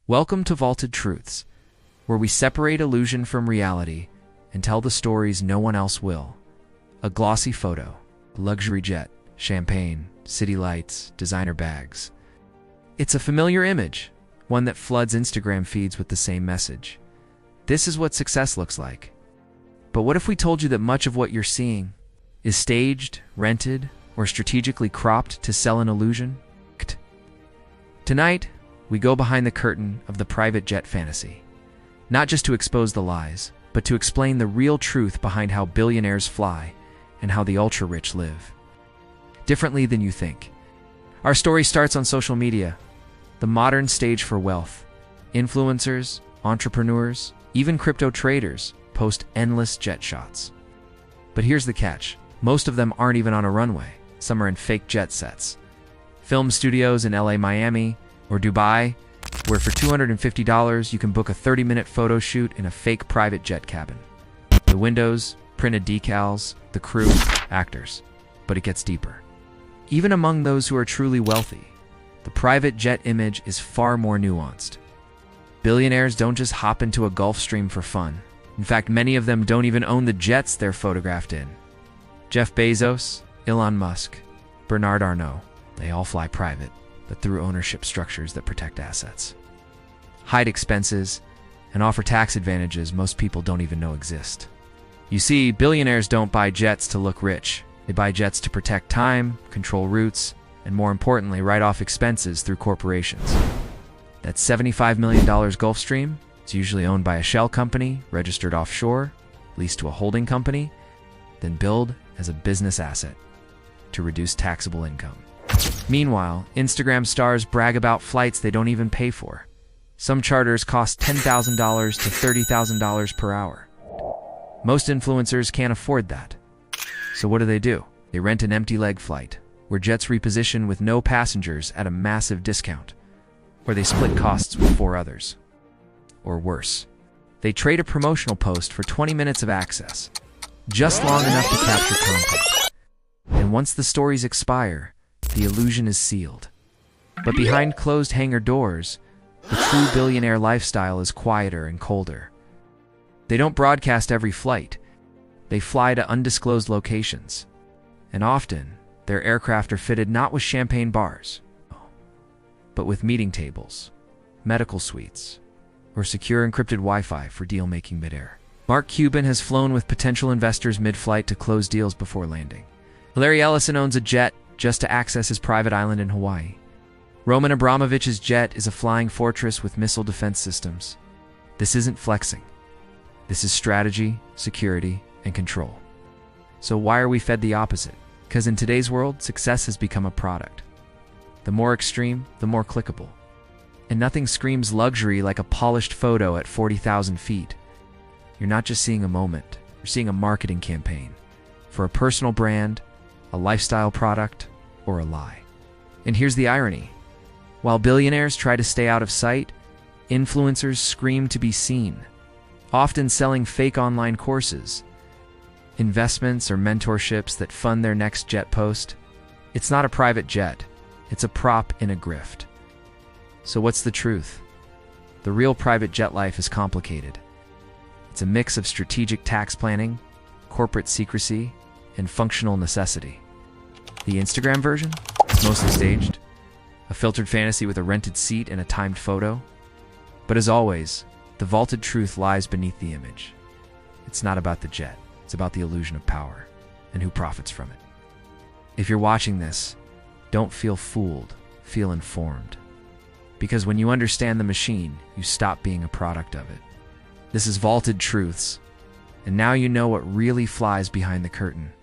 Welcome to Vaulted Truths, where we separate illusion from reality and tell the stories no one else will. A glossy photo, a luxury jet, champagne, city lights, designer bags. It's a familiar image, one that floods Instagram feeds with the same message. This is what success looks like. But what if we told you that much of what you're seeing is staged, rented, or strategically cropped to sell an illusion? Tonight, we go behind the curtain of the private jet fantasy, not just to expose the lies, but to explain the real truth behind how billionaires fly and how the ultra-rich live. Differently than you think. Our story starts on social media, the modern stage for wealth. Influencers, entrepreneurs, even crypto traders post endless jet shots. But here's the catch. Most of them aren't even on a runway. Some are in fake jet sets. Film studios in LA, Miami, or Dubai, where for $250 you can book a 30-minute photo shoot in a fake private jet cabin. The windows, printed decals, the crew, actors. But it gets deeper. Even among those who are truly wealthy, the private jet image is far more nuanced. Billionaires don't just hop into a Gulf Stream for fun. In fact, many of them don't even own the jets they're photographed in. Jeff Bezos, Elon Musk, Bernard Arnault, they all fly private, but through ownership structures that protect assets, hide expenses, and offer tax advantages most people don't even know exist. You see, billionaires don't buy jets to look rich. They buy jets to protect time, control routes, and more importantly, write off expenses through corporations. That $75 million Gulfstream is usually owned by a shell company, registered offshore, leased to a holding company, then billed as a business asset to reduce taxable income. Meanwhile, Instagram stars brag about flights they don't even pay for. Some charters cost $10,000 to $30,000 per hour. Most influencers can't afford that. So what do? They rent an empty leg flight, where jets reposition with no passengers at a massive discount. Or they split costs with 4 others. Or worse, they trade a promotional post for 20 minutes of access, just long enough to capture content. And once the stories expire, the illusion is sealed. But behind closed hangar doors, the true billionaire lifestyle is quieter and colder. They don't broadcast every flight. They fly to undisclosed locations. And often, their aircraft are fitted not with champagne bars, but with meeting tables, medical suites, or secure encrypted Wi-Fi for deal-making midair. Mark Cuban has flown with potential investors mid-flight to close deals before landing. Larry Ellison owns a jet just to access his private island in Hawaii. Roman Abramovich's jet is a flying fortress with missile defense systems. This isn't flexing. This is strategy, security, and control. So why are we fed the opposite? Because in today's world, success has become a product. The more extreme, the more clickable. And nothing screams luxury like a polished photo at 40,000 feet. You're not just seeing a moment, you're seeing a marketing campaign for a personal brand, a lifestyle product, or a lie. And here's the irony. While billionaires try to stay out of sight, influencers scream to be seen, often selling fake online courses, investments, or mentorships that fund their next jet post. It's not a private jet. It's a prop in a grift. So what's the truth? The real private jet life is complicated. It's a mix of strategic tax planning, corporate secrecy, and functional necessity. The Instagram version? It's mostly staged. A filtered fantasy with a rented seat and a timed photo. But as always, the vaulted truth lies beneath the image. It's not about the jet. It's about the illusion of power and who profits from it. If you're watching this, don't feel fooled, feel informed. Because when you understand the machine, you stop being a product of it. This is Vaulted Truths, and now you know what really flies behind the curtain.